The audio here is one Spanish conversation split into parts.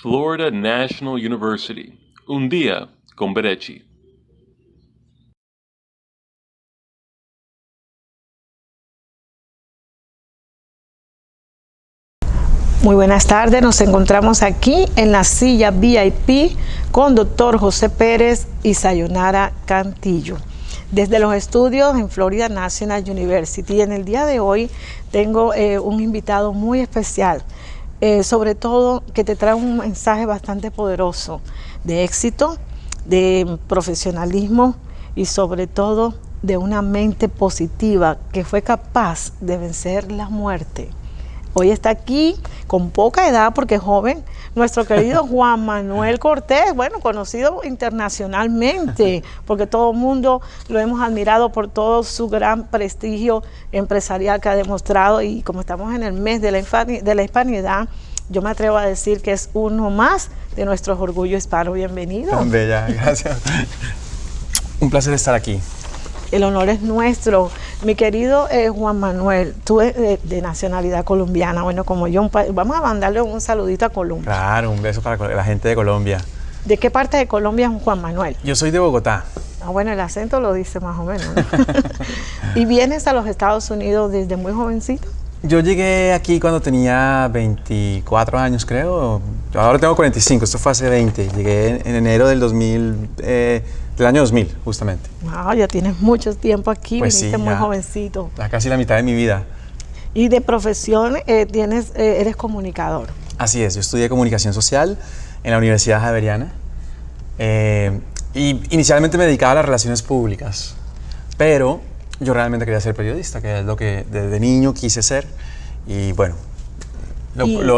Florida National University. Un día con Berechi. Muy buenas tardes, nos encontramos aquí en la silla VIP con Dr. José Pérez y Sayonara Cantillo, desde los estudios en Florida National University. En el día de hoy tengo un invitado muy especial, sobre todo que te trae un mensaje bastante poderoso de éxito, de profesionalismo y sobre todo de una mente positiva que fue capaz de vencer la muerte. Hoy está aquí con poca edad porque es joven, nuestro querido Juan Manuel Cortés, bueno, conocido internacionalmente porque todo el mundo lo hemos admirado por todo su gran prestigio empresarial que ha demostrado, y como estamos en el mes de la hispanidad, yo me atrevo a decir que es uno más de nuestros orgullos hispanos. Bienvenido. Tan bella, gracias. Un placer estar aquí. El honor es nuestro. Mi querido Juan Manuel, tú eres de nacionalidad colombiana, bueno, como yo, vamos a mandarle un saludito a Colombia. Claro, un beso para la gente de Colombia. ¿De qué parte de Colombia es Juan Manuel? Yo soy de Bogotá. Ah, bueno, el acento lo dice más o menos, ¿no? ¿Y vienes a los Estados Unidos desde muy jovencito? Yo llegué aquí cuando tenía 24 años, creo. Yo ahora tengo 45, esto fue hace 20. Llegué en enero del año 2000, justamente. Wow, ya tienes mucho tiempo aquí, Pues viniste sí, muy ya, jovencito. ya casi la mitad de mi vida. Y de profesión eres comunicador. Así es, yo estudié comunicación social en la Universidad Javeriana. Y inicialmente me dedicaba a las relaciones públicas, pero yo realmente quería ser periodista, que es lo que desde niño quise ser, y bueno,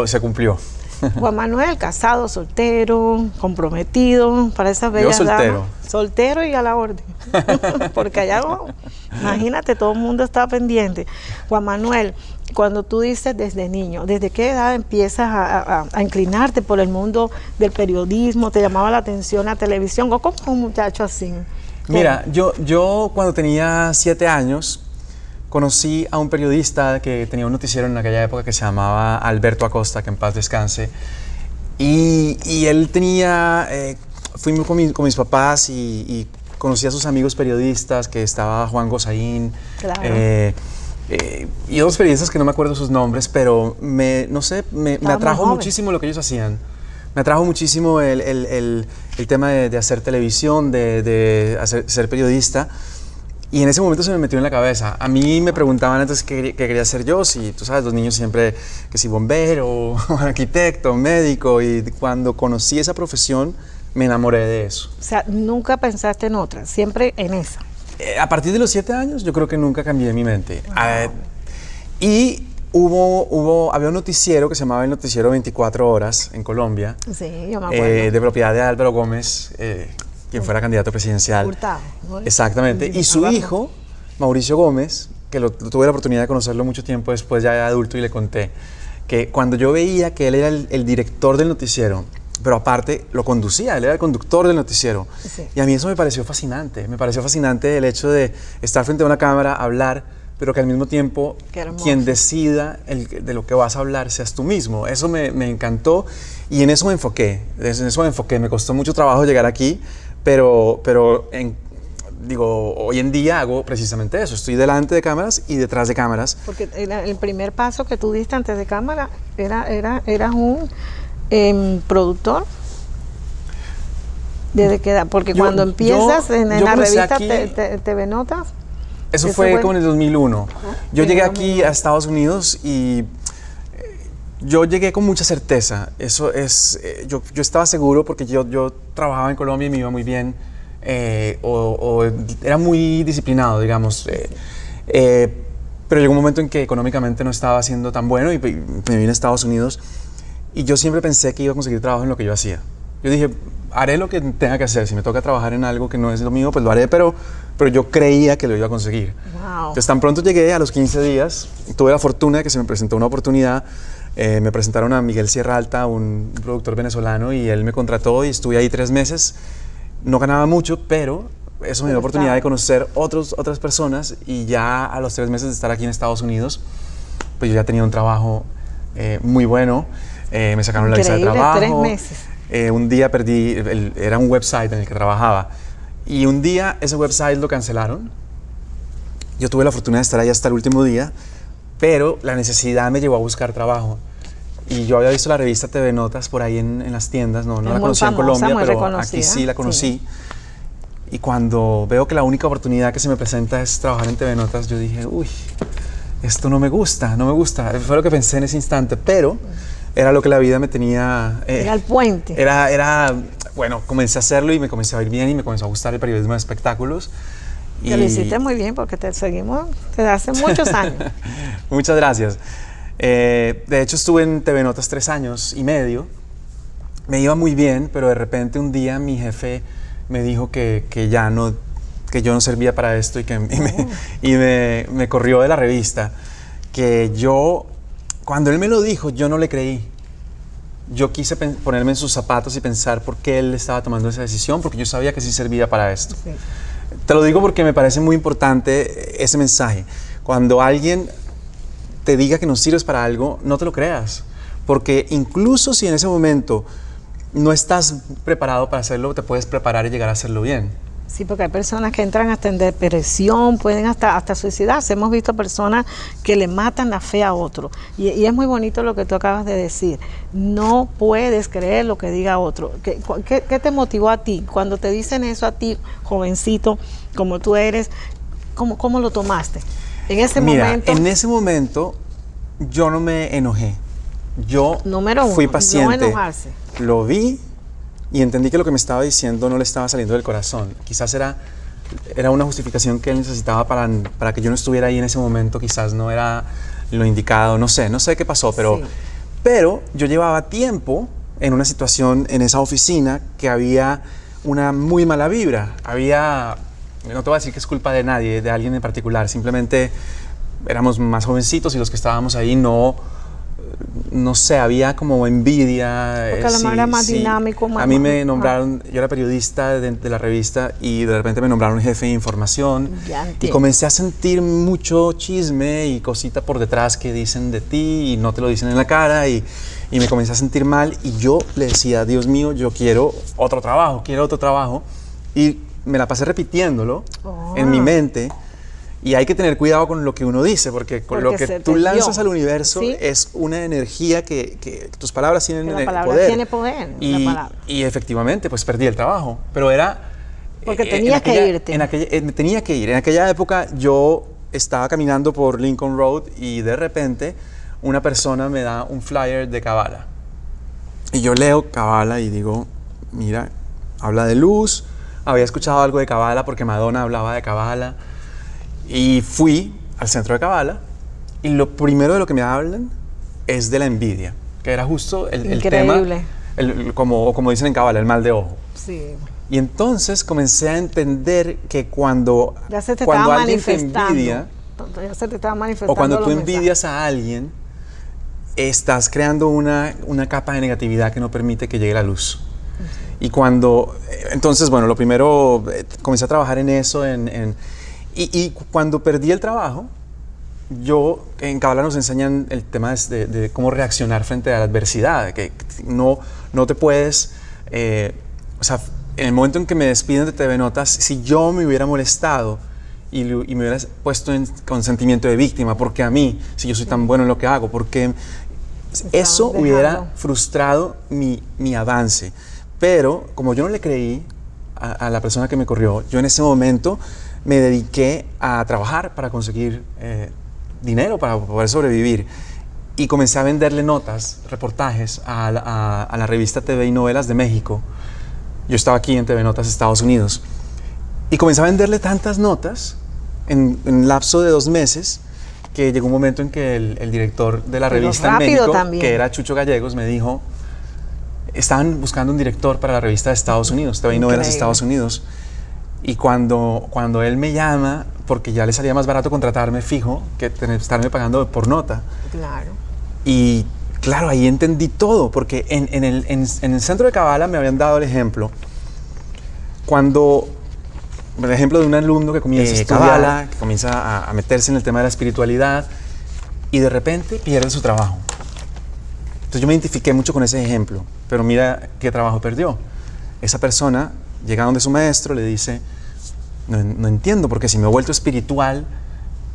se cumplió. Juan Manuel, casado, soltero, comprometido para esa bella Yo soltero. dama. Soltero y a la orden. Porque allá, imagínate, todo el mundo está pendiente. Juan Manuel, cuando tú dices desde niño, ¿desde qué edad empiezas a inclinarte por el mundo del periodismo? ¿Te llamaba la atención la televisión? ¿O como un muchacho así? Mira, yo cuando tenía 7 años conocí a un periodista que tenía un noticiero en aquella época que se llamaba Alberto Acosta, que en paz descanse, y él tenía, fui con mis papás y conocí a sus amigos periodistas, que estaba Juan Gozaín, claro. Y otros periodistas que no me acuerdo sus nombres, pero me atrajo muchísimo lo que ellos hacían. Me atrajo muchísimo el tema de hacer televisión, de ser periodista. Y en ese momento se me metió en la cabeza. A mí me preguntaban antes qué quería hacer yo, si tú sabes, los niños siempre, que si bombero, arquitecto, médico, y cuando conocí esa profesión me enamoré de eso. O sea, nunca pensaste en otra, siempre en esa. A partir de los 7 años yo creo que nunca cambié mi mente. Wow. Y había un noticiero que se llamaba el Noticiero 24 Horas en Colombia. Sí, yo me acuerdo. De propiedad de Álvaro Gómez, quien fuera candidato presidencial. Hurtado, ¿no? Exactamente. Y su hijo, Mauricio Gómez, que tuve la oportunidad de conocerlo mucho tiempo después ya de adulto, y le conté que cuando yo veía que él era el director del noticiero, pero aparte lo conducía, él era el conductor del noticiero. Sí. Y a mí eso me pareció fascinante el hecho de estar frente a una cámara, hablar, pero que al mismo tiempo quien decida de lo que vas a hablar seas tú mismo. Eso me encantó y en eso me enfoqué, me costó mucho trabajo llegar aquí, pero hoy en día hago precisamente eso, estoy delante de cámaras y detrás de cámaras. Porque el primer paso que tú diste antes de cámara eras un productor. ¿Desde qué edad? Porque cuando empiezas en la revista TV Notas. Eso fue como en el 2001. Yo llegué aquí a Estados Unidos y yo llegué con mucha certeza. Eso es, yo estaba seguro porque yo trabajaba en Colombia y me iba muy bien, o era muy disciplinado, digamos. Pero llegó un momento en que económicamente no estaba siendo tan bueno y me vine a Estados Unidos y yo siempre pensé que iba a conseguir trabajo en lo que yo hacía. Yo dije, haré lo que tenga que hacer. Si me toca trabajar en algo que no es lo mío, pues lo haré, pero yo creía que lo iba a conseguir. Wow. Entonces, tan pronto llegué, a los 15 días, tuve la fortuna de que se me presentó una oportunidad. Me presentaron a Miguel Sierra Alta, un productor venezolano, y él me contrató y estuve ahí 3 meses. No ganaba mucho, pero eso me dio la oportunidad de conocer otras personas, y ya a los 3 meses de estar aquí en Estados Unidos, pues yo ya tenía un trabajo muy bueno. me sacaron la visa de Increíble, trabajo. 3 meses. Un día perdí, era un website en el que trabajaba, y un día ese website lo cancelaron. Yo tuve la fortuna de estar ahí hasta el último día, pero la necesidad me llevó a buscar trabajo. Y yo había visto la revista TV Notas por ahí en las tiendas, no la muy conocía en famosa, Colombia, muy pero reconocida. aquí sí la conocí. Sí. Y cuando veo que la única oportunidad que se me presenta es trabajar en TV Notas, yo dije, uy, esto no me gusta, no me gusta. Fue lo que pensé en ese instante, pero era lo que la vida me tenía... Era el puente. Bueno, comencé a hacerlo y me comencé a ir bien y me comenzó a gustar el periodismo de espectáculos. Que lo hiciste muy bien porque te seguimos desde hace muchos años. Muchas gracias. De hecho, estuve en TV Notas 3 años y medio. Me iba muy bien, pero de repente un día mi jefe me dijo que yo no servía para esto y me corrió de la revista. Cuando él me lo dijo, yo no le creí. Yo quise ponerme en sus zapatos y pensar por qué él estaba tomando esa decisión, porque yo sabía que sí servía para esto. Sí. Te lo digo porque me parece muy importante ese mensaje. Cuando alguien te diga que no sirves para algo, no te lo creas. Porque incluso si en ese momento no estás preparado para hacerlo, te puedes preparar y llegar a hacerlo bien. Sí, porque hay personas que entran hasta en depresión, pueden hasta suicidarse. Hemos visto personas que le matan la fe a otro. Y es muy bonito lo que tú acabas de decir. No puedes creer lo que diga otro. ¿Qué te motivó a ti? Cuando te dicen eso a ti, jovencito, como tú eres, ¿cómo lo tomaste? En ese momento... En ese momento yo no me enojé. Yo fui paciente. No enojarse. Lo vi y entendí que lo que me estaba diciendo no le estaba saliendo del corazón. Quizás era una justificación que él necesitaba para que yo no estuviera ahí en ese momento. Quizás no era lo indicado, no sé qué pasó, pero yo llevaba tiempo en una situación en esa oficina que había una muy mala vibra. No te voy a decir que es culpa de nadie, de alguien en particular, simplemente éramos más jovencitos y los que estábamos ahí no sé, había como envidia. Porque a lo mejor era más dinámico. A mí me nombraron, yo era periodista de la revista y de repente me nombraron jefe de información y comencé a sentir mucho chisme y cosita por detrás que dicen de ti y no te lo dicen en la cara y me comencé a sentir mal y yo le decía, Dios mío, yo quiero otro trabajo y me la pasé repitiéndolo en mi mente. Y hay que tener cuidado con lo que uno dice, porque lo que tú lanzas al universo es una energía que tus palabras tienen poder. La palabra tiene poder. Y efectivamente, pues perdí el trabajo. Pero era... Porque tenías que irte. Tenía que ir. En aquella época yo estaba caminando por Lincoln Road y de repente una persona me da un flyer de Kabbalah. Y yo leo Kabbalah y digo, mira, habla de luz. Había escuchado algo de Kabbalah porque Madonna hablaba de Kabbalah. Y fui al centro de Kabbalah y lo primero de lo que me hablan es de la envidia, que era justo el tema, como dicen en Kabbalah, el mal de ojo. Sí. Y entonces comencé a entender que cuando alguien te envidia, ya se te estaba manifestando o cuando tú envidias a alguien, estás creando una capa de negatividad que no permite que llegue la luz. Y entonces, bueno, lo primero, comencé a trabajar en eso, y cuando perdí el trabajo, en Kabbalah nos enseñan el tema de cómo reaccionar frente a la adversidad, que no te puedes, o sea, en el momento en que me despiden de TV Notas, si yo me hubiera molestado y me hubiera puesto con sentimiento de víctima, porque a mí, si yo soy tan bueno en lo que hago, porque eso hubiera frustrado mi avance. Pero como yo no le creí a la persona que me corrió, yo en ese momento me dediqué a trabajar para conseguir dinero para poder sobrevivir y comencé a venderle notas, reportajes a la revista TV y Novelas de México. Yo estaba aquí en TV Notas Estados Unidos y comencé a venderle tantas notas en un lapso de 2 meses que llegó un momento en que el director de la revista en México, que era Chucho Gallegos, me dijo, estaban buscando un director para la revista de Estados Unidos, TV y Novelas de Estados Unidos. Y cuando él me llama, porque ya le salía más barato contratarme fijo que estarme pagando por nota. Claro. Y claro, ahí entendí todo, porque en el centro de Kabbalah me habían dado el ejemplo. El ejemplo de un alumno que comienza a estudiar Kabbalah, que comienza a meterse en el tema de la espiritualidad y de repente pierde su trabajo. Entonces yo me identifiqué mucho con ese ejemplo, pero mira qué trabajo perdió. Esa persona llega donde su maestro, le dice, no entiendo, porque si me he vuelto espiritual,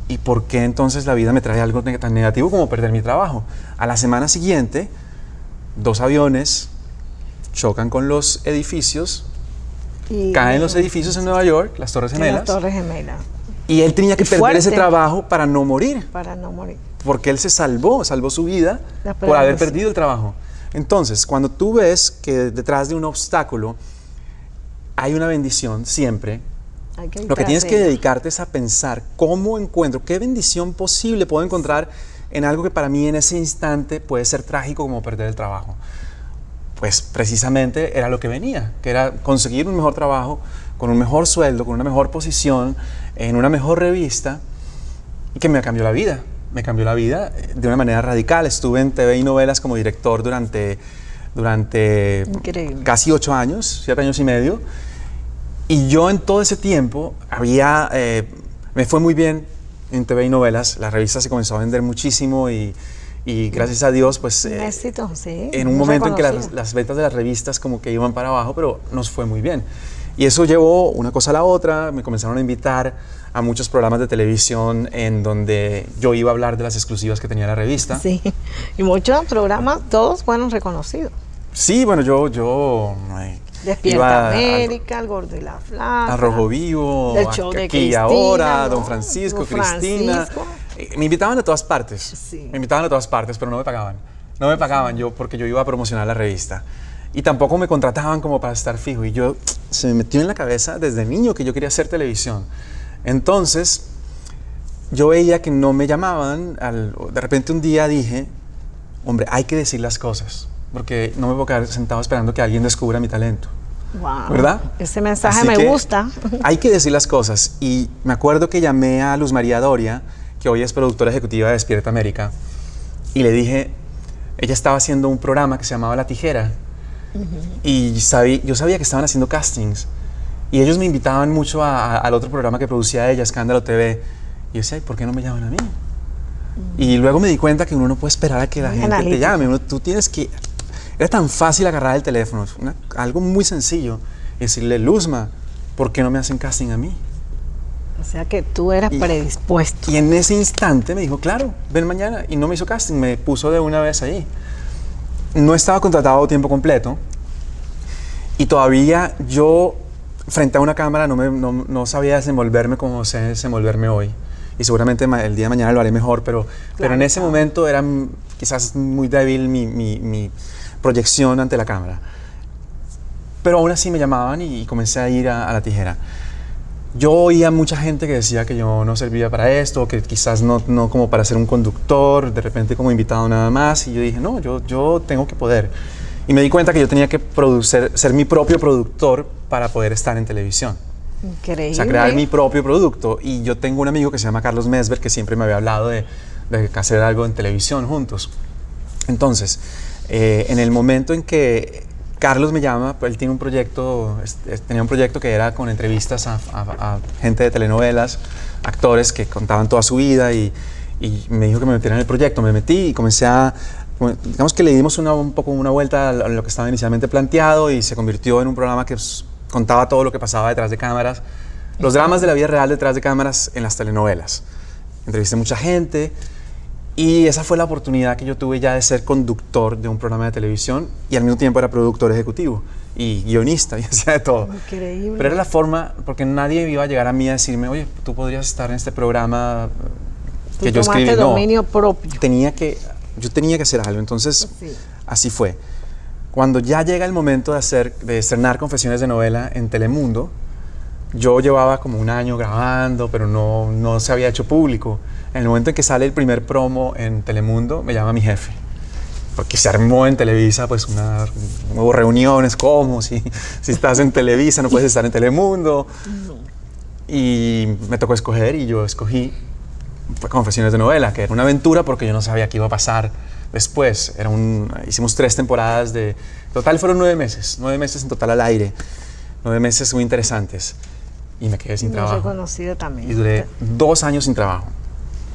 ¿y por qué entonces la vida me trae algo tan negativo como perder mi trabajo? A la semana siguiente, 2 aviones chocan con los edificios, caen los edificios en Nueva York, las Torres Gemelas. Las Torres Gemelas. Y él tenía que perder fuerte. ese trabajo para no morir. Para no morir. Porque él se salvó su vida por haber perdido el trabajo. Entonces, cuando tú ves que detrás de un obstáculo hay una bendición siempre, lo que tienes que dedicarte es a pensar cómo encuentro, qué bendición posible puedo encontrar en algo que para mí en ese instante puede ser trágico como perder el trabajo. Pues precisamente era lo que venía, que era conseguir un mejor trabajo, con un mejor sueldo, con una mejor posición, en una mejor revista, y que me cambió la vida. Me cambió la vida de una manera radical. Estuve en TV y novelas como director durante casi 8 años, 7 años y medio. Y yo en todo ese tiempo me fue muy bien en TV y novelas. La revista se comenzó a vender muchísimo y gracias a Dios, pues éxito, sí, en un momento en que las ventas de las revistas como que iban para abajo, pero nos fue muy bien. Y eso llevó una cosa a la otra, me comenzaron a invitar a muchos programas de televisión en donde yo iba a hablar de las exclusivas que tenía la revista. Sí, y muchos programas, todos fueron reconocidos. Sí, bueno, yo Despierta América, El Gordo y la Flaca, a Rojo Vivo, del show de Aquí y Cristina, Ahora, ¿no? Don Francisco, Cristina. Me invitaban a todas partes, sí. Me invitaban a todas partes, pero no me pagaban. No me pagaban porque yo iba a promocionar la revista. Y tampoco me contrataban como para estar fijo. Y se me metió en la cabeza desde niño que yo quería hacer televisión. Entonces, yo veía que no me llamaban. De repente un día dije, hombre, hay que decir las cosas. Porque no me puedo quedar sentado esperando que alguien descubra mi talento. Wow. ¿Verdad? Ese mensaje Así me gusta. Hay que decir las cosas. Y me acuerdo que llamé a Luz María Doria, que hoy es productora ejecutiva de Despierta América, y le dije, ella estaba haciendo un programa que se llamaba La Tijera, y yo sabía que estaban haciendo castings, y ellos me invitaban mucho al otro programa que producía ella, Escándalo TV, y yo decía, ¿por qué no me llaman a mí? Y luego me di cuenta que uno no puede esperar a que la gente te llame, tú tienes que... Era tan fácil agarrar el teléfono, algo muy sencillo, y decirle, Luzma, ¿por qué no me hacen casting a mí? O sea que tú eras predispuesto. Y en ese instante me dijo, claro, ven mañana. Y no me hizo casting, me puso de una vez ahí. No estaba contratado a tiempo completo. Y todavía yo, frente a una cámara, no sabía desenvolverme como sé desenvolverme hoy. Y seguramente el día de mañana lo haré mejor, pero en ese momento era quizás muy débil mi proyección ante la cámara. Pero aún así me llamaban y comencé a ir a La Tijera. Yo oía mucha gente que decía que yo no servía para esto, que quizás no como para ser un conductor, de repente como invitado nada más. Y yo dije, no, yo tengo que poder. Y me di cuenta que yo tenía que ser mi propio productor para poder estar en televisión. Increíble. O sea, crear mi propio producto. Y yo tengo un amigo que se llama Carlos Mesver, que siempre me había hablado de hacer algo en televisión juntos. Entonces, en el momento en que Carlos me llama, pues él tiene tenía un proyecto que era con entrevistas a gente de telenovelas, actores que contaban toda su vida y me dijo que me metiera en el proyecto. Me metí y comencé digamos que le dimos un poco una vuelta a lo que estaba inicialmente planteado y se convirtió en un programa que contaba todo lo que pasaba detrás de cámaras, los dramas de la vida real detrás de cámaras en las telenovelas. Entrevisté mucha gente. Y esa fue la oportunidad que yo tuve ya de ser conductor de un programa de televisión y al mismo tiempo era productor ejecutivo y guionista y hacía de todo. Increíble. Pero era la forma, porque nadie iba a llegar a mí a decirme, oye, tú podrías estar en este programa que yo escribí. No, dominio propio. Yo tenía que hacer algo, entonces sí. Así fue. Cuando ya llega el momento de estrenar Confesiones de Novela en Telemundo, yo llevaba como un año grabando, pero no se había hecho público. En el momento en que sale el primer promo en Telemundo, me llama mi jefe. Porque se armó en Televisa, pues hubo reuniones, como si estás en Televisa no puedes estar en Telemundo. No. Y me tocó escoger y yo escogí Confesiones de Novela, que era una aventura porque yo no sabía qué iba a pasar después. Hicimos 3 temporadas total fueron 9 meses. 9 meses en total al aire. 9 meses muy interesantes. Y me quedé sin trabajo. Reconocido también. Y duré 2 años sin trabajo.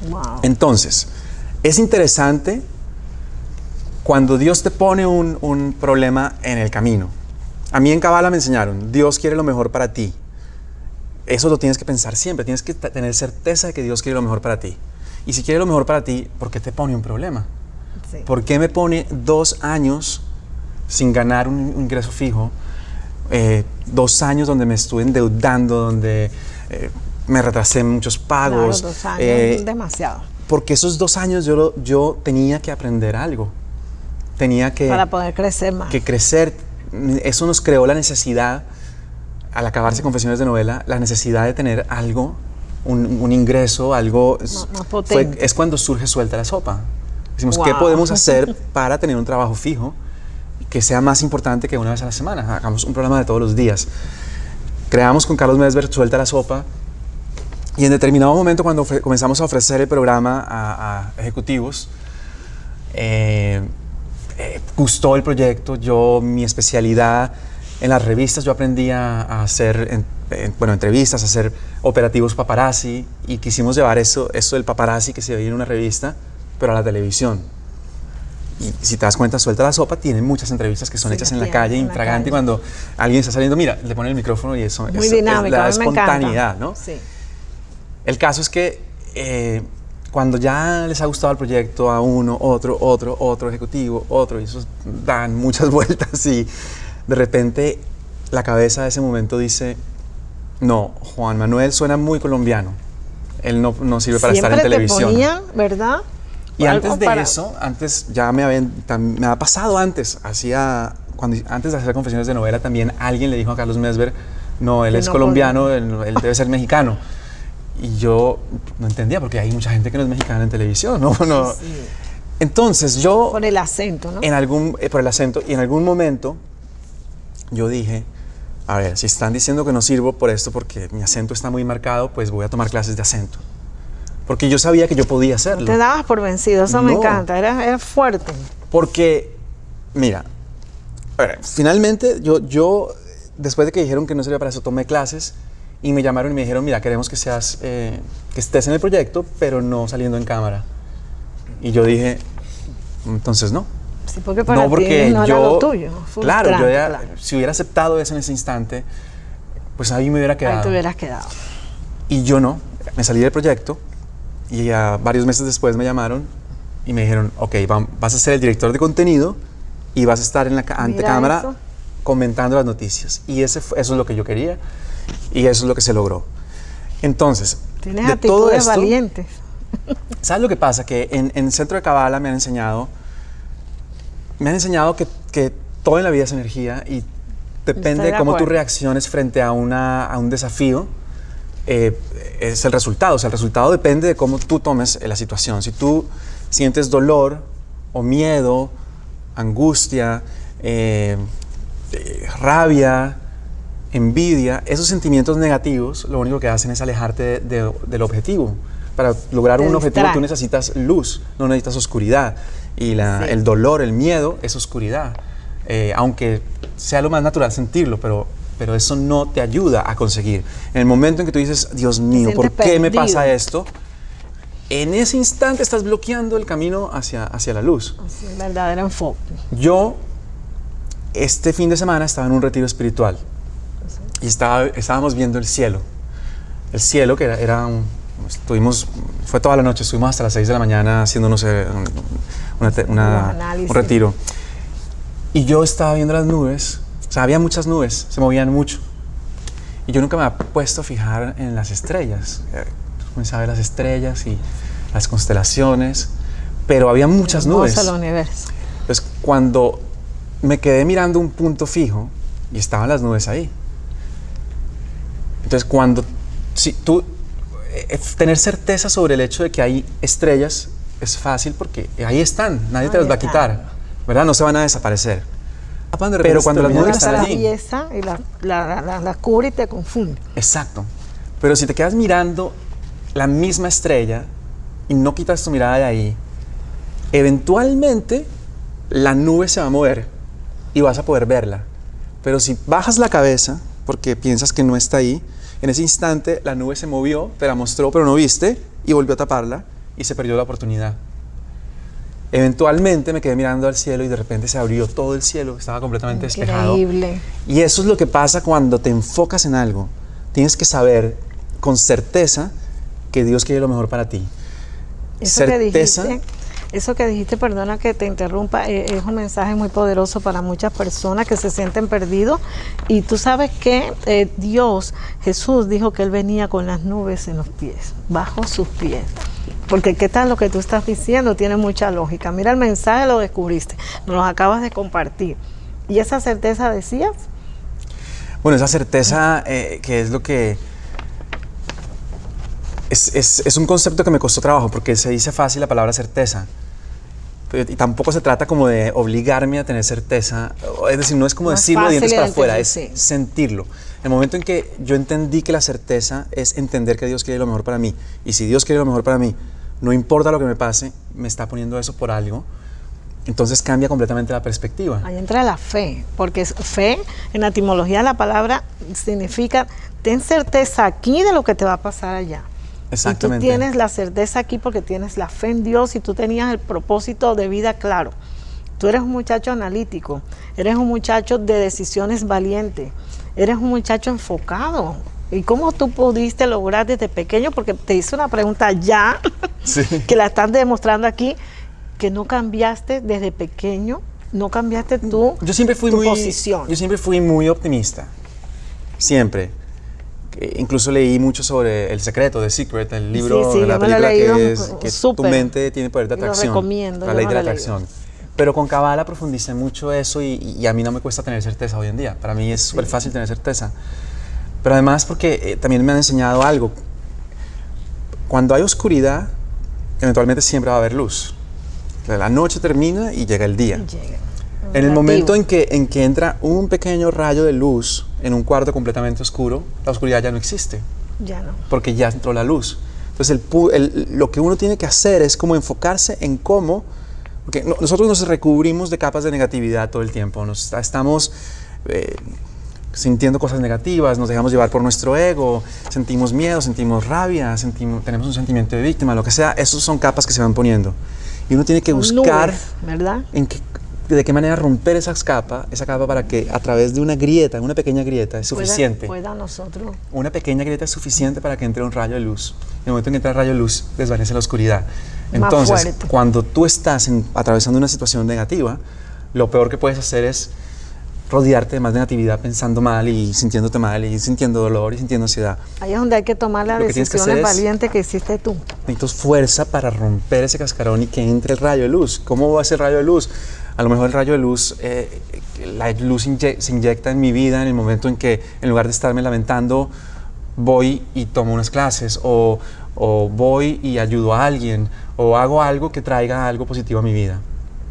Wow. Entonces, es interesante cuando Dios te pone un problema en el camino, a mí en Kabbalah me enseñaron, Dios quiere lo mejor para ti. Eso lo tienes que pensar siempre, tienes que tener certeza de que Dios quiere lo mejor para ti. Y si quiere lo mejor para ti, ¿por qué te pone un problema? Sí. ¿Por qué me pone 2 años sin ganar un ingreso fijo? 2 años donde me estuve endeudando, donde me retrasé en muchos pagos. Claro, 2 años, demasiado. Porque esos 2 años yo tenía que aprender algo. Tenía que... Para poder crecer más. Que crecer. Eso nos creó la necesidad, al acabarse Confesiones de Novela, la necesidad de tener algo, un ingreso, algo... Más potente. Es cuando surge Suelta la Sopa. Decimos, Wow. ¿qué podemos hacer para tener un trabajo fijo que sea más importante que una vez a la semana? Hagamos un programa de todos los días. Creamos con Carlos Mesver Suelta la Sopa, y en determinado momento, cuando comenzamos a ofrecer el programa a ejecutivos, gustó el proyecto. Mi especialidad en las revistas, yo aprendí a hacer entrevistas, a hacer operativos paparazzi, y quisimos llevar eso del paparazzi que se veía en una revista, pero a la televisión. Y si te das cuenta, Suelta la Sopa tiene muchas entrevistas que son hechas en la calle, infragante, cuando alguien está saliendo, mira, le ponen el micrófono y eso Muy es dinámico, la a mí me encanta. espontaneidad, ¿no? Sí. El caso es que cuando ya les ha gustado el proyecto a uno, otro ejecutivo, otro, y esos dan muchas vueltas, y de repente la cabeza de ese momento dice, no, Juan Manuel suena muy colombiano, él no sirve para estar en televisión. Siempre te ponían, ¿verdad? Y Algo antes de para- eso, antes ya me ha pasado antes, antes de hacer Confesiones de Novela, también alguien le dijo a Carlos Mesver, no, él Que es no colombiano, él debe ser mexicano. Y yo no entendía, porque hay mucha gente que no es mexicana en televisión, ¿no? Sí. Entonces yo, Por el acento, ¿no? por el acento, y en algún momento yo dije, a ver, si están diciendo que no sirvo por esto, porque mi acento está muy marcado, pues voy a tomar clases de acento. Porque yo sabía que yo podía hacerlo. Te dabas por vencido, eso me No. encanta, era fuerte. Porque, mira, a ver, finalmente yo después de que dijeron que no servía para eso, tomé clases y me llamaron y me dijeron, mira, queremos que que estés en el proyecto, pero no saliendo en cámara. Y yo dije, entonces no. Sí, porque para No, porque ti no era yo, lo tuyo. claro, frustrante, claro. si hubiera aceptado eso en ese instante, pues ahí me hubiera quedado. Ahí te hubieras quedado. Y yo no, me salí del proyecto, y varios meses después me llamaron y me dijeron, ok, vas a ser el director de contenido y vas a estar en la antecámara eso. comentando las noticias. Y eso es lo que yo quería, y eso es lo que se logró. Entonces, Tienes de todo actitudes esto, valientes. ¿sabes lo que pasa? Que en el Centro de Kabbalah me han enseñado que todo en la vida es energía, y depende Estoy de de cómo tú acuerdo. reacciones frente a un desafío, es el resultado. O sea, el resultado depende de cómo tú tomes la situación. Si tú sientes dolor o miedo, angustia, rabia, envidia, esos sentimientos negativos lo único que hacen es alejarte del objetivo. Para lograr Te un objetivo distrae. tú necesitas luz, no necesitas oscuridad. Y Sí. el dolor, el miedo es oscuridad. Aunque sea lo más natural sentirlo, pero eso no te ayuda a conseguir. En el momento en que tú dices, Dios mío, ¿por sientes qué me perdido. pasa esto? En ese instante estás bloqueando el camino hacia la luz. Así, el verdadero enfoque. Yo, este fin de semana, estaba en un retiro espiritual y estábamos viendo el cielo. El cielo, que fue toda la noche, estuvimos hasta las 6 de la mañana haciendo, no sé, un análisis. retiro. Y yo estaba viendo las nubes, o sea, había muchas nubes, se movían mucho. Y yo nunca me había puesto a fijar en las estrellas. Comencé a ver las estrellas y las constelaciones, pero había muchas nubes. Hermoso el universo. Entonces, cuando me quedé mirando un punto fijo y estaban las nubes ahí. Entonces, tener certeza sobre el hecho de que hay estrellas es fácil, porque ahí están, nadie te las va a quitar, ¿verdad? No se van a desaparecer. Pero cuando las nubes Hasta están la allí, belleza y la cubre y te confunde. exacto. Pero si te quedas mirando la misma estrella y no quitas tu mirada de ahí, eventualmente la nube se va a mover y vas a poder verla. Pero si bajas la cabeza porque piensas que no está ahí, en ese instante la nube se movió, te la mostró, pero no viste, y volvió a taparla y se perdió la oportunidad. Eventualmente me quedé mirando al cielo y de repente se abrió todo el cielo, estaba completamente despejado. Increíble. Y eso es lo que pasa cuando te enfocas en algo. Tienes que saber con certeza que Dios quiere lo mejor para ti. Eso que dijiste, perdona que te interrumpa, es un mensaje muy poderoso para muchas personas que se sienten perdidos. Y tú sabes que Jesús dijo que Él venía con las nubes en los pies, bajo sus pies. Porque qué tal lo que tú estás diciendo tiene mucha lógica. Mira, el mensaje lo descubriste, nos lo acabas de compartir. ¿Y esa certeza decías? Bueno, esa certeza que es lo que... Es un concepto que me costó trabajo porque se dice fácil la palabra certeza. Y tampoco se trata como de obligarme a tener certeza. Es decir, no es como decirlo de dientes para afuera, es sentirlo. El momento en que yo entendí que la certeza es entender que Dios quiere lo mejor para mí. Y si Dios quiere lo mejor para mí, no importa lo que me pase, me está poniendo eso por algo. Entonces cambia completamente la perspectiva. Ahí entra la fe, porque fe, en la etimología de la palabra, significa ten certeza aquí de lo que te va a pasar allá. Exactamente. Y tú tienes la certeza aquí porque tienes la fe en Dios y tú tenías el propósito de vida claro. Tú eres un muchacho analítico, eres un muchacho de decisiones valientes, eres un muchacho enfocado. ¿Y cómo tú pudiste lograr desde pequeño? Porque te hice una pregunta ya, sí, que la están demostrando aquí, que no cambiaste desde pequeño, no cambiaste tu posición. Yo siempre fui muy optimista, siempre. Incluso leí mucho sobre El Secreto, The Secret, el libro de la película que tu mente tiene poder de atracción. Lo recomiendo. La ley de la atracción. Pero con Kabbalah profundicé mucho eso y a mí no me cuesta tener certeza hoy en día. Para mí es súper fácil tener certeza. Pero además porque también me han enseñado algo. Cuando hay oscuridad, eventualmente siempre va a haber luz. La noche termina y llega el día. En el momento en que entra un pequeño rayo de luz en un cuarto completamente oscuro, la oscuridad ya no existe. Ya no. Porque ya entró la luz. Entonces lo que uno tiene que hacer es como enfocarse en cómo, porque nosotros nos recubrimos de capas de negatividad todo el tiempo. Estamos sintiendo cosas negativas, nos dejamos llevar por nuestro ego, sentimos miedo, sentimos rabia, tenemos un sentimiento de víctima, lo que sea. Esas son capas que se van poniendo. Y uno tiene que buscar ¿verdad? De qué manera romper esa capa para que a través de una grieta, una pequeña grieta, es suficiente. Pueda nosotros. Una pequeña grieta es suficiente para que entre un rayo de luz. En el momento en que entra el rayo de luz, desvanece la oscuridad. Entonces, cuando tú estás atravesando una situación negativa, lo peor que puedes hacer es rodearte de más negatividad, pensando mal y sintiéndote mal y sintiendo dolor y sintiendo ansiedad. Ahí es donde hay que tomar la decisión valiente que hiciste tú. Necesitas fuerza para romper ese cascarón y que entre el rayo de luz. ¿Cómo va a ser el rayo de luz? A lo mejor el rayo de luz, la luz se inyecta en mi vida en el momento en que, en lugar de estarme lamentando, voy y tomo unas clases, o voy y ayudo a alguien, o hago algo que traiga algo positivo a mi vida.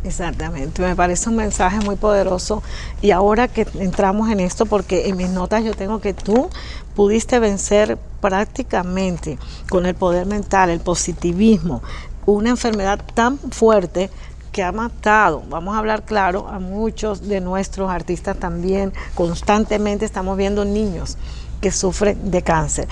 Exactamente, me parece un mensaje muy poderoso. Y ahora que entramos en esto, porque en mis notas yo tengo que tú pudiste vencer prácticamente con el poder mental, el positivismo, una enfermedad tan fuerte que ha matado, vamos a hablar claro, a muchos de nuestros artistas también. Constantemente estamos viendo niños que sufren de cáncer.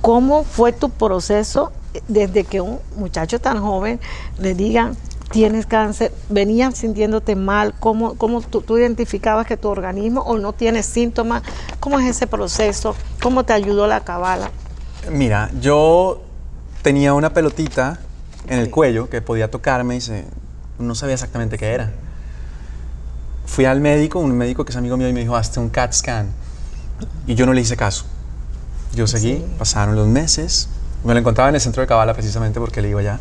¿Cómo fue tu proceso desde que un muchacho tan joven le digan tienes cáncer? ¿Venías sintiéndote mal? ¿Cómo tú identificabas que tu organismo o no tienes síntomas? ¿Cómo es ese proceso? ¿Cómo te ayudó la Kabbalah? Mira, yo tenía una pelotita en el cuello que podía tocarme y no sabía exactamente qué era. Fui al médico, un médico que es amigo mío, y me dijo, hazte un CAT scan. Y yo no le hice caso. Yo seguí, pasaron los meses. Me lo encontraba en el centro de Kabbalah precisamente porque le iba allá.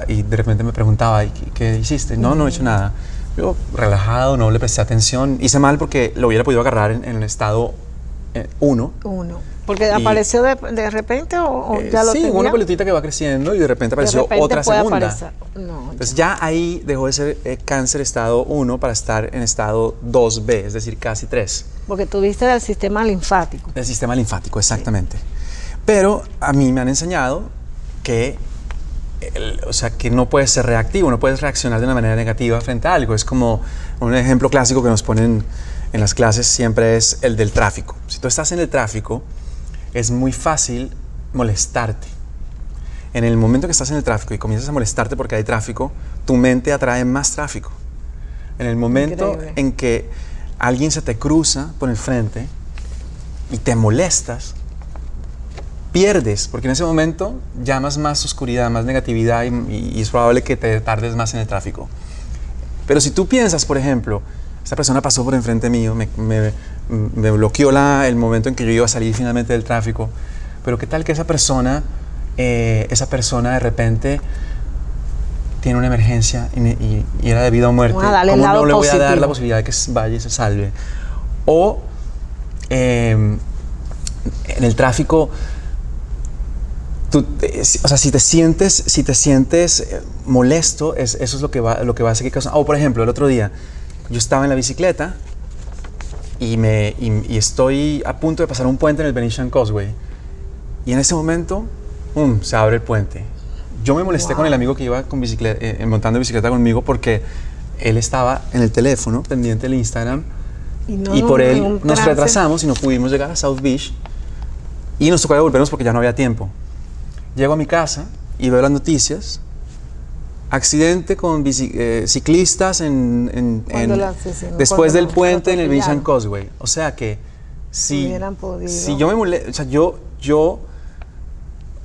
Y de repente me preguntaba, ¿qué hiciste? No he hecho nada. Yo, relajado, no le presté atención. Hice mal porque lo hubiera podido agarrar en el estado 1. ¿Porque apareció de repente o ya lo tenía? Sí, una pelotita que va creciendo y de repente apareció otra segunda. Entonces ya ahí dejó de ser cáncer estado 1 para estar en estado 2B, es decir, casi 3. Porque tuviste del sistema linfático. Del sistema linfático, exactamente. Sí. Pero a mí me han enseñado que que no puedes ser reactivo, no puedes reaccionar de una manera negativa frente a algo. Es como un ejemplo clásico que nos ponen en las clases siempre es el del tráfico. Si tú estás en el tráfico, es muy fácil molestarte. En el momento que estás en el tráfico y comienzas a molestarte porque hay tráfico, tu mente atrae más tráfico. En el momento Increíble. en que alguien se te cruza por el frente y te molestas, pierdes, porque en ese momento llamas más oscuridad, más negatividad y es probable que te tardes más en el tráfico. Pero si tú piensas, por ejemplo, esta persona pasó por enfrente mío, me bloqueó el momento en que yo iba a salir finalmente del tráfico, pero ¿qué tal que esa persona de repente tiene una emergencia y era de vida o muerte? Vamos a darle el ¿Cómo lado no le voy a dar positivo? la posibilidad de que vaya y se salve? O en el tráfico, o sea, si te sientes molesto, eso es lo que va a hacer que causa. O por ejemplo, el otro día, yo estaba en la bicicleta y estoy a punto de pasar un puente en el Venetian Causeway. Y en ese momento, se abre el puente. Yo me molesté con el amigo que iba con montando bicicleta conmigo porque él estaba en el teléfono, pendiente del Instagram, y por él nos retrasamos y no pudimos llegar a South Beach y nos tocó devolvernos porque ya no había tiempo. Llego a mi casa y veo las noticias. Accidente con ciclistas después del puente en el Venetian Causeway. O sea que si yo me molesto, o sea,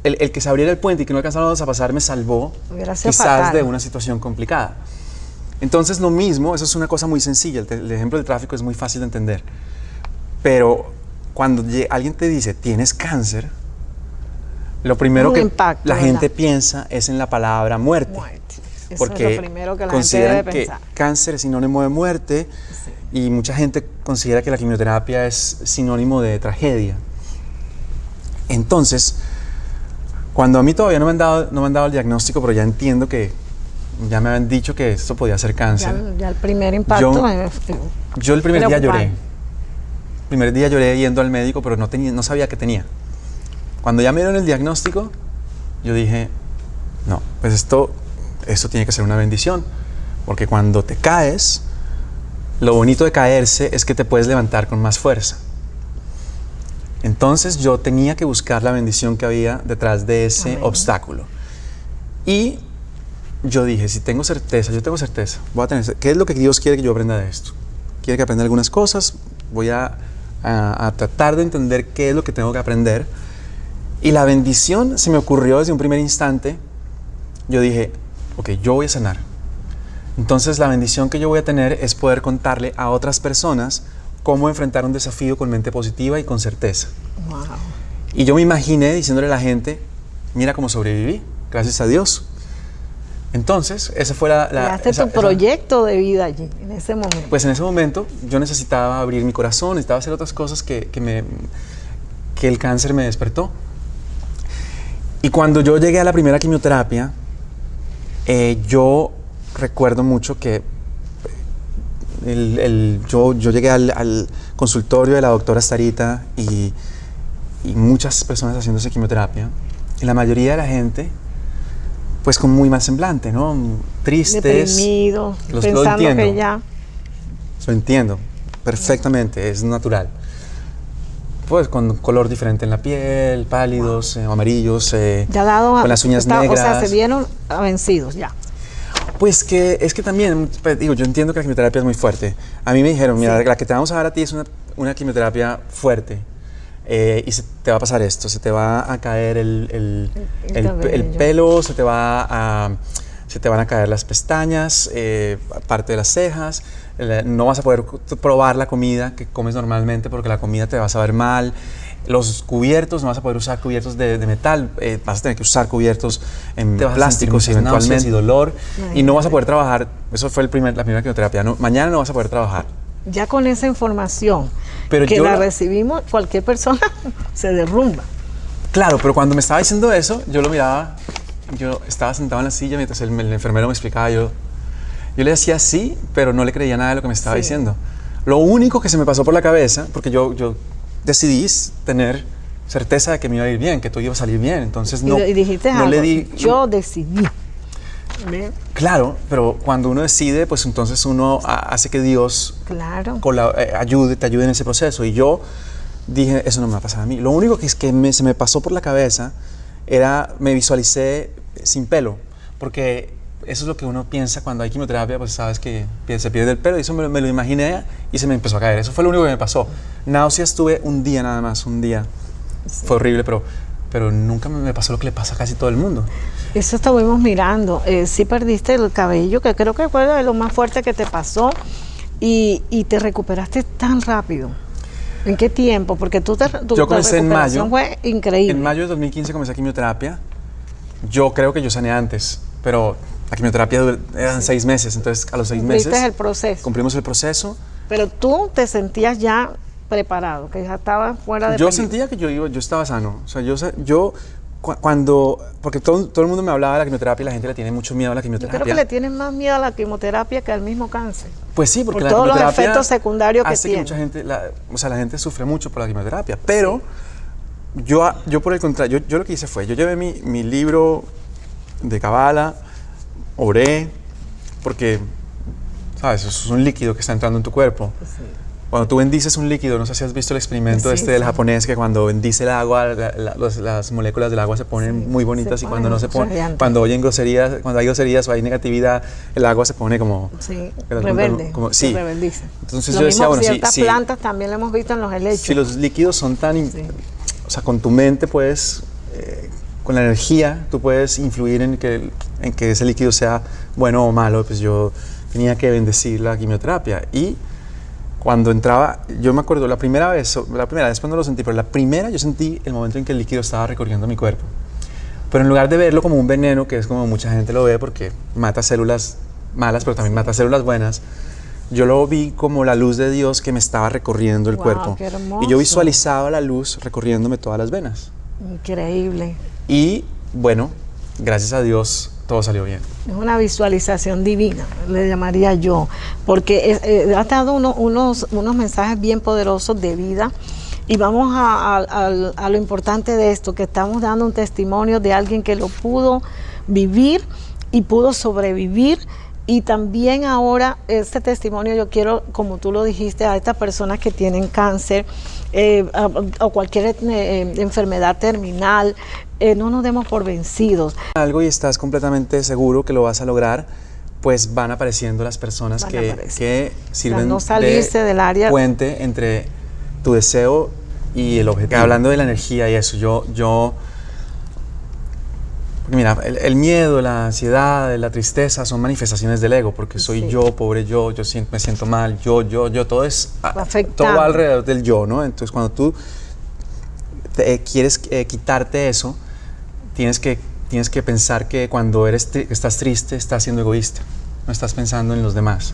el que se abriera el puente y que no alcanzáramos a pasar me salvó quizás fatal de una situación complicada. Entonces lo mismo, eso es una cosa muy sencilla, el ejemplo del tráfico es muy fácil de entender. Pero cuando alguien te dice, tienes cáncer, lo primero que la gente piensa es en la palabra muerte. Eso porque es lo primero que la consideran gente debe que pensar. Cáncer es sinónimo de muerte, sí. Y mucha gente considera que la quimioterapia es sinónimo de tragedia. Entonces, cuando a mí todavía no me han dado el diagnóstico, pero ya entiendo que ya me habían dicho que esto podía ser cáncer. Ya el primer impacto yo el primer día lloré. El primer día lloré yendo al médico, pero no sabía qué tenía. Cuando ya me dieron el diagnóstico, yo dije, no, pues esto tiene que ser una bendición, porque cuando te caes, lo bonito de caerse es que te puedes levantar con más fuerza. Entonces yo tenía que buscar la bendición que había detrás de ese obstáculo. Y yo dije, yo tengo certeza, voy a tener, ¿qué es lo que Dios quiere que yo aprenda de esto? Quiere que aprenda algunas cosas, voy a tratar de entender qué es lo que tengo que aprender. Y la bendición se me ocurrió desde un primer instante. Yo dije, ok, yo voy a sanar. Entonces la bendición que yo voy a tener es poder contarle a otras personas cómo enfrentar un desafío con mente positiva y con certeza. Wow. Y yo me imaginé diciéndole a la gente, mira cómo sobreviví, gracias a Dios. Entonces, esa fue tu proyecto de vida allí, en ese momento. Pues en ese momento yo necesitaba abrir mi corazón, necesitaba hacer otras cosas que el cáncer me despertó. Y cuando yo llegué a la primera quimioterapia, yo recuerdo mucho que yo llegué al consultorio de la doctora Starita y muchas personas haciéndose quimioterapia. Y la mayoría de la gente, pues con muy mal semblante, ¿no? Tristes. Deprimidos, pensando que ya... Lo entiendo perfectamente, es natural. Pues con color diferente en la piel, pálidos, amarillos, con las uñas negras. O sea, se vieron vencidos ya. Pues es que también, digo, yo entiendo que la quimioterapia es muy fuerte. A mí me dijeron, mira, la que te vamos a dar a ti es una quimioterapia fuerte. Y te va a pasar esto, se te va a caer el pelo, se te van a caer las pestañas, parte de las cejas, no vas a poder probar la comida que comes normalmente porque la comida te va a saber mal. Los cubiertos, no vas a poder usar cubiertos de metal, vas a tener que usar cubiertos en plásticos eventualmente y dolor. Y no vas a poder trabajar, eso fue la primera quimioterapia, mañana no vas a poder trabajar. Ya con esa información pero que la recibimos, cualquier persona se derrumba. Claro, pero cuando me estaba diciendo eso, yo lo miraba, yo estaba sentado en la silla mientras el enfermero me explicaba, yo le decía sí, pero no le creía nada de lo que me estaba diciendo. Lo único que se me pasó por la cabeza, porque yo decidí tener certeza de que me iba a ir bien, que todo iba a salir bien, entonces no, y dijiste no algo, le di... Yo decidí. Claro, pero cuando uno decide, pues entonces uno hace que Dios te ayude en ese proceso. Y yo dije, eso no me va a pasar a mí. Lo único que se me pasó por la cabeza me visualicé sin pelo, porque eso es lo que uno piensa cuando hay quimioterapia, pues sabes que se pierde el pelo, y eso me lo imaginé y se me empezó a caer. Eso fue lo único que me pasó. Náuseas tuve un día nada más, un día. Sí. Fue horrible, pero nunca me pasó lo que le pasa a casi todo el mundo. Eso estuvimos mirando. Sí perdiste el cabello, que creo que fue lo más fuerte que te pasó, y te recuperaste tan rápido. ¿En qué tiempo? Porque yo comencé en mayo. Fue increíble. En mayo de 2015 comencé quimioterapia. Yo creo que yo sané antes, pero la quimioterapia eran 6 meses, entonces a los 6 meses el proceso. Cumplimos el proceso. Pero tú te sentías ya preparado, que ya estabas fuera de Yo peligro. sentía que yo estaba sano. O sea, porque todo el mundo me hablaba de la quimioterapia y la gente le tiene mucho miedo a la quimioterapia. Yo creo que le tienen más miedo a la quimioterapia que al mismo cáncer. Pues sí, porque por la todos los quimioterapia efectos secundarios que hace tiene. que mucha gente, la gente sufre mucho por la quimioterapia. Pero yo por el contrario, yo lo que hice fue, yo llevé mi libro de Kabbalah, oré, porque, ¿sabes? Eso es un líquido que está entrando en tu cuerpo. Sí. Cuando tú bendices un líquido, no sé si has visto el experimento del japonés, que cuando bendice el agua, las moléculas del agua se ponen muy bonitas, y cuando no se ponen, cuando hay groserías o hay negatividad, el agua se pone como... Sí, rebelde, sí. rebeldiza. Entonces lo yo decía, bueno, ciertas plantas también lo hemos visto en los helechos. Si los líquidos son tan... O sea, con tu mente puedes... con la energía, tú puedes influir en que ese líquido sea bueno o malo. Pues yo tenía que bendecir la quimioterapia. Y cuando entraba, yo me acuerdo la primera vez, después no lo sentí, pero la primera yo sentí el momento en que el líquido estaba recorriendo mi cuerpo. Pero en lugar de verlo como un veneno, que es como mucha gente lo ve porque mata células malas, pero también mata células buenas, yo lo vi como la luz de Dios que me estaba recorriendo el cuerpo. Qué hermoso. Y yo visualizaba la luz recorriéndome todas las venas. Increíble. Y bueno, gracias a Dios todo salió bien. Es una visualización divina, le llamaría yo, porque ha dado unos mensajes bien poderosos de vida. Y vamos a lo importante de esto, que estamos dando un testimonio de alguien que lo pudo vivir y pudo sobrevivir. Y también ahora este testimonio yo quiero, como tú lo dijiste, a estas personas que tienen cáncer o cualquier enfermedad terminal, no nos demos por vencidos. Algo y estás completamente seguro que lo vas a lograr, pues van apareciendo las personas que sirven no salirse del área, puente entre tu deseo y el objetivo. Hablando de la energía y eso, porque mira, el miedo, la ansiedad, la tristeza son manifestaciones del ego, porque soy yo, pobre yo, me siento mal, yo, todo es todo alrededor del yo, ¿no? Entonces cuando tú quieres quitarte eso, tienes que pensar que cuando estás triste, estás siendo egoísta, no estás pensando en los demás.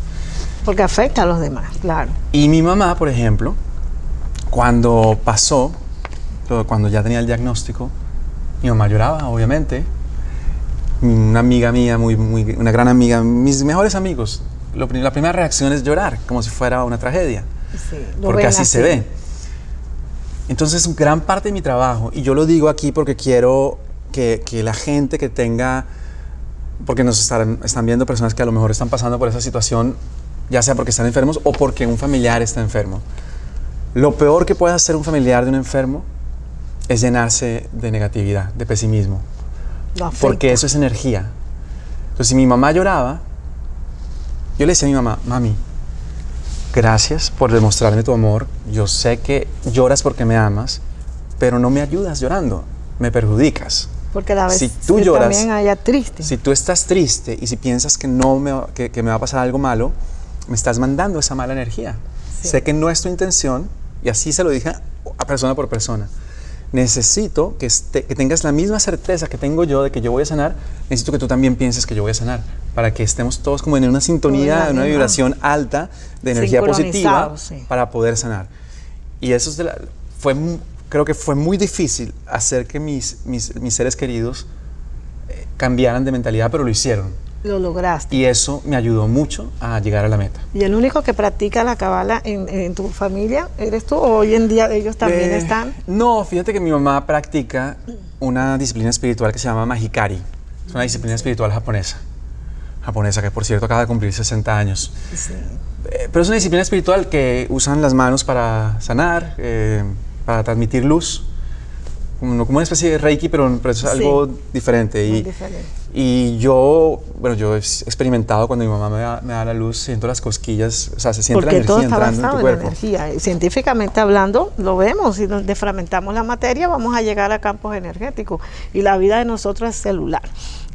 Porque afecta a los demás, claro. Y mi mamá, por ejemplo, cuando ya tenía el diagnóstico, mi mamá lloraba, obviamente. Una amiga mía, una gran amiga, mis mejores amigos, la primera reacción es llorar, como si fuera una tragedia, porque así se ve. Entonces, gran parte de mi trabajo, y yo lo digo aquí porque quiero que la gente que tenga, porque nos están viendo personas que a lo mejor están pasando por esa situación, ya sea porque están enfermos o porque un familiar está enfermo. Lo peor que puede hacer un familiar de un enfermo es llenarse de negatividad, de pesimismo. Porque eso es energía. Entonces, si mi mamá lloraba, yo le decía a mi mamá, mami, gracias por demostrarme tu amor. Yo sé que lloras porque me amas, pero no me ayudas llorando, me perjudicas. Porque a veces si tú lloras, también haya triste. Si tú estás triste y si piensas que me va a pasar algo malo, me estás mandando esa mala energía. Sí. Sé que no es tu intención, y así se lo dije a persona por persona. Necesito que tengas la misma certeza que tengo yo de que yo voy a sanar. Necesito que tú también pienses que yo voy a sanar, para que estemos todos como en una sintonía, en una vibración alta de energía positiva, para poder sanar. Y eso creo que fue muy difícil hacer que mis seres queridos cambiaran de mentalidad, pero lo hicieron. Lo lograste. Y eso me ayudó mucho a llegar a la meta. ¿Y el único que practica la Kabbalah en tu familia eres tú, o hoy en día ellos también están? No, fíjate que mi mamá practica una disciplina espiritual que se llama Mahikari. Es una disciplina espiritual japonesa, que por cierto acaba de cumplir 60 años. Sí. Pero es una disciplina espiritual que usan las manos para sanar, para transmitir luz. como una especie de Reiki, pero es algo diferente. Muy diferente. Y yo, bueno, yo he experimentado cuando mi mamá me da la luz, siento las cosquillas, o sea, se siente la Porque todo energía está entrando en tu basado en la cuerpo. energía. Científicamente hablando, lo vemos. Si defragmentamos la materia, vamos a llegar a campos energéticos. Y la vida de nosotros es celular.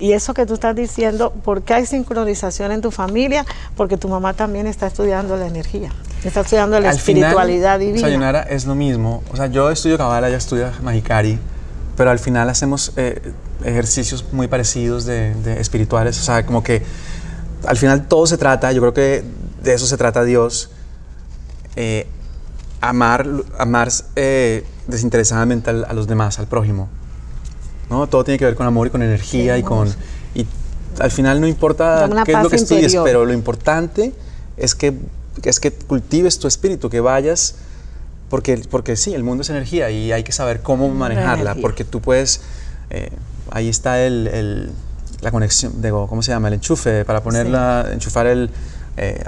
Y eso que tú estás diciendo, ¿por qué hay sincronización en tu familia? Porque tu mamá también está estudiando la energía. Está estudiando la espiritualidad divina. Sayonara, es lo mismo. O sea, yo estudio Kabbalah, ella estudia Mahikari, pero al final hacemos ejercicios muy parecidos de espirituales. O sea, como que al final todo se trata, yo creo que de eso se trata Dios, amar desinteresadamente a los demás, al prójimo, ¿no? Todo tiene que ver con amor y con energía y al final no importa qué es lo que estudies, interior. Pero lo importante es que cultives tu espíritu, que vayas, porque sí, el mundo es energía y hay que saber cómo manejarla, porque tú puedes, ahí está la conexión, ¿cómo se llama? El enchufe, para ponerla, enchufar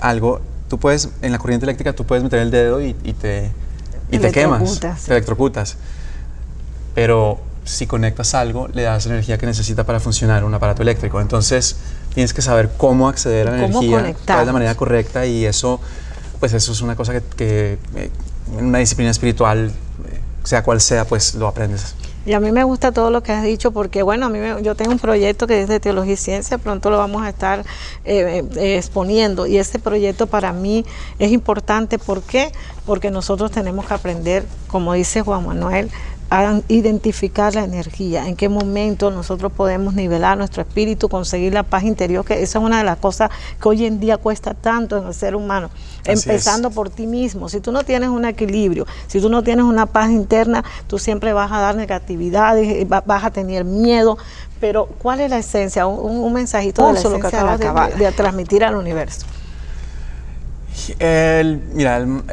algo. Tú puedes, en la corriente eléctrica, tú puedes meter el dedo y te quemas, te electrocutas. Pero si conectas algo, le das la energía que necesita para funcionar un aparato eléctrico. Entonces, tienes que saber cómo acceder a la energía, cuál es la manera correcta, y eso, pues eso es una cosa que en una disciplina espiritual, sea cual sea, pues lo aprendes. Y a mí me gusta todo lo que has dicho porque, bueno, yo tengo un proyecto que es de teología y ciencia, pronto lo vamos a estar exponiendo, y este proyecto para mí es importante. ¿Por qué? Porque nosotros tenemos que aprender, como dice Juan Manuel, a identificar la energía, en qué momento nosotros podemos nivelar nuestro espíritu, conseguir la paz interior, que esa es una de las cosas que hoy en día cuesta tanto en el ser humano, empezando por ti mismo. Si tú no tienes un equilibrio, si tú no tienes una paz interna, tú siempre vas a dar negatividades, vas a tener miedo. Pero ¿cuál es la esencia? Un mensajito de la esencia de transmitir al universo.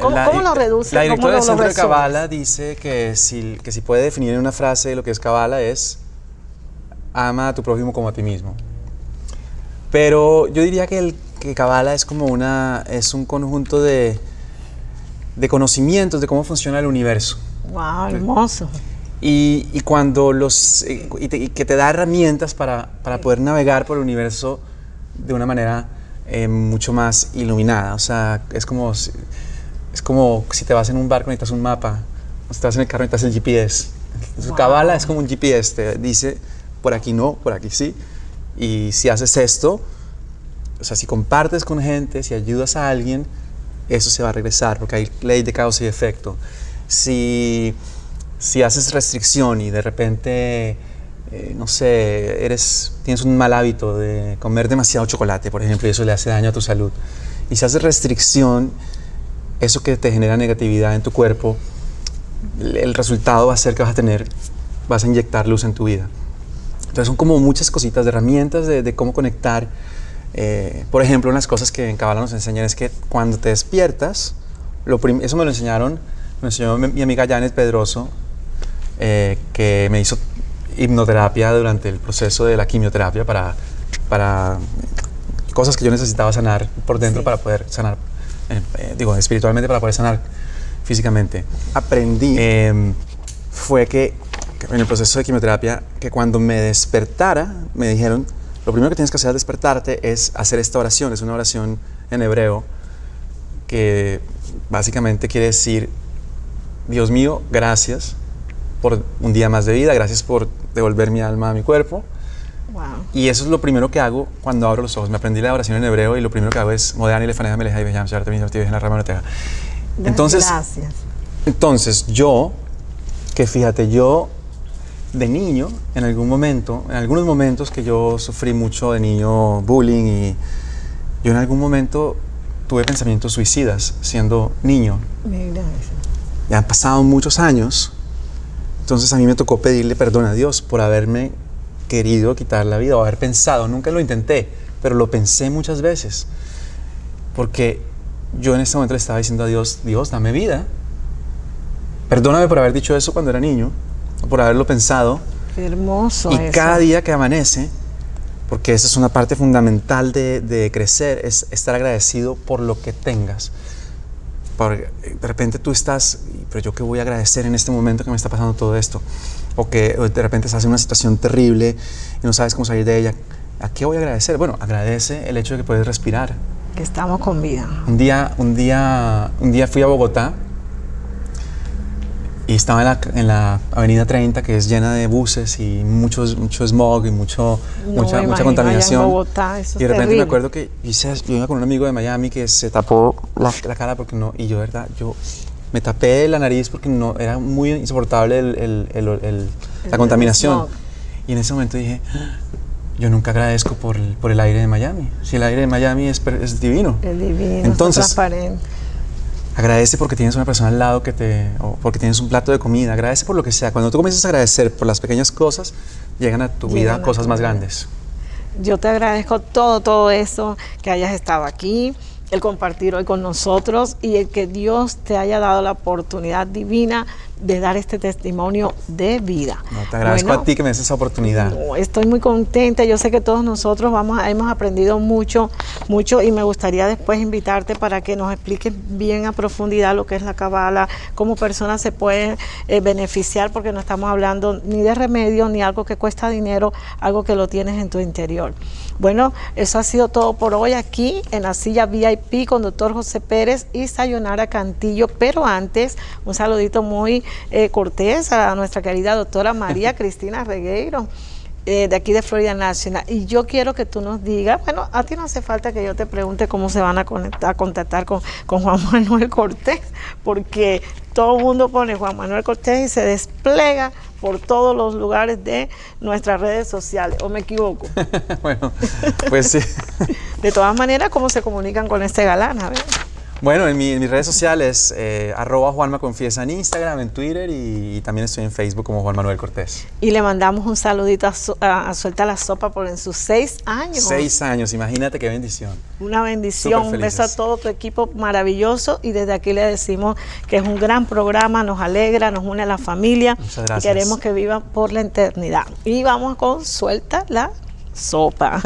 ¿Cómo lo reduce? La directora del Centro de Kabbalah dice que si puede definir en una frase lo que es Kabbalah es: ama a tu prójimo como a ti mismo. Pero yo diría que Kabbalah es como es un conjunto de conocimientos de cómo funciona el universo. ¡Wow! Hermoso. Y cuando que te da herramientas para poder navegar por el universo de una manera mucho más iluminada. O sea, es como si te vas en un barco necesitas un mapa, o si te vas en el carro necesitas el GPS. Entonces, Kabbalah es como un GPS, te dice por aquí no, por aquí sí. Y si haces esto, o sea, si compartes con gente, si ayudas a alguien, eso se va a regresar, porque hay ley de causa y efecto. Si haces restricción y de repente, no sé, tienes un mal hábito de comer demasiado chocolate, por ejemplo, y eso le hace daño a tu salud. Y si haces restricción, eso que te genera negatividad en tu cuerpo, el resultado va a ser que vas a inyectar luz en tu vida. Entonces son como muchas cositas, de herramientas de cómo conectar. Por ejemplo, unas cosas que en Kabbalah nos enseñan es que cuando te despiertas, eso me lo enseñó mi amiga Janet Pedroso, que me hizo hipnoterapia durante el proceso de la quimioterapia para cosas que yo necesitaba sanar por dentro, para poder sanar, espiritualmente, para poder sanar físicamente. Aprendí, fue que en el proceso de quimioterapia, que cuando me despertara, me dijeron: lo primero que tienes que hacer al despertarte es hacer esta oración. Es una oración en hebreo que básicamente quiere decir: Dios mío, gracias por un día más de vida, gracias por devolver mi alma a mi cuerpo. Wow. Y eso es lo primero que hago cuando abro los ojos. Me aprendí la oración en hebreo y lo primero que hago es Modéani lefaneja melejá y bejam sharte misam tibej en la rama noteja. Entonces yo de niño, en algunos momentos que yo sufrí mucho de niño bullying, y yo en algún momento tuve pensamientos suicidas siendo niño. Ya han pasado muchos años. Entonces a mí me tocó pedirle perdón a Dios por haberme querido quitar la vida, o haber pensado. Nunca lo intenté, pero lo pensé muchas veces, porque yo en este momento le estaba diciendo a Dios: Dios, dame vida. Perdóname por haber dicho eso cuando era niño, por haberlo pensado. Qué hermoso. Y cada día que amanece, porque esa es una parte fundamental de crecer, es estar agradecido por lo que tengas. Porque de repente tú estás: pero yo qué voy a agradecer en este momento que me está pasando todo esto. o que de repente estás en una situación terrible y no sabes cómo salir de ella, ¿a qué voy a agradecer? Bueno, agradece el hecho de que puedes respirar. Que estamos con vida. Un día fui a Bogotá y estaba en la Avenida 30, que es llena de buses y mucho smog y mucha contaminación. En Bogotá, eso y de repente terrible. me acuerdo que yo iba con un amigo de Miami que se tapó la cara porque no, y yo, verdad, yo me tapé la nariz porque no, era muy insoportable la contaminación. smog. Y en ese momento dije, yo nunca agradezco por el aire de Miami. Si el aire de Miami es divino. Es divino, Entonces, es transparente. agradece porque tienes una persona al lado o porque tienes un plato de comida. Agradece por lo que sea. Cuando tú comienzas a agradecer por las pequeñas cosas, llegan a tu vida cosas más grandes. Yo te agradezco todo eso, que hayas estado aquí, el compartir hoy con nosotros y el que Dios te haya dado la oportunidad divina de dar este testimonio de vida. No, te agradezco a ti que me des esa oportunidad. No, estoy muy contenta. Yo sé que todos nosotros hemos aprendido mucho y me gustaría después invitarte para que nos expliques bien a profundidad lo que es la Kabbalah, cómo personas se pueden beneficiar, porque no estamos hablando ni de remedio ni algo que cuesta dinero, algo que lo tienes en tu interior. Bueno, eso ha sido todo por hoy aquí en la silla VIP con Dr. José Pérez y Sayonara Cantillo, pero antes un saludito muy cortés a nuestra querida doctora María Cristina Regueiro, de aquí de Florida National. Y yo quiero que tú nos digas, bueno, a ti no hace falta que yo te pregunte cómo se van a contactar con Juan Manuel Cortés, porque todo el mundo pone Juan Manuel Cortés y se despliega por todos los lugares de nuestras redes sociales, ¿o me equivoco? Bueno, pues sí. De todas maneras, ¿cómo se comunican con este galán? A ver. Bueno, en mis redes sociales, @JuanmaConfiesa en Instagram, en Twitter y también estoy en Facebook como Juan Manuel Cortés. Y le mandamos un saludito a Suelta la Sopa por en sus 6 años. 6 años, imagínate qué bendición. Una bendición, un beso a todo tu equipo maravilloso y desde aquí le decimos que es un gran programa, nos alegra, nos une a la familia. Muchas gracias. Y queremos que vivan por la eternidad. Y vamos con Suelta la Sopa.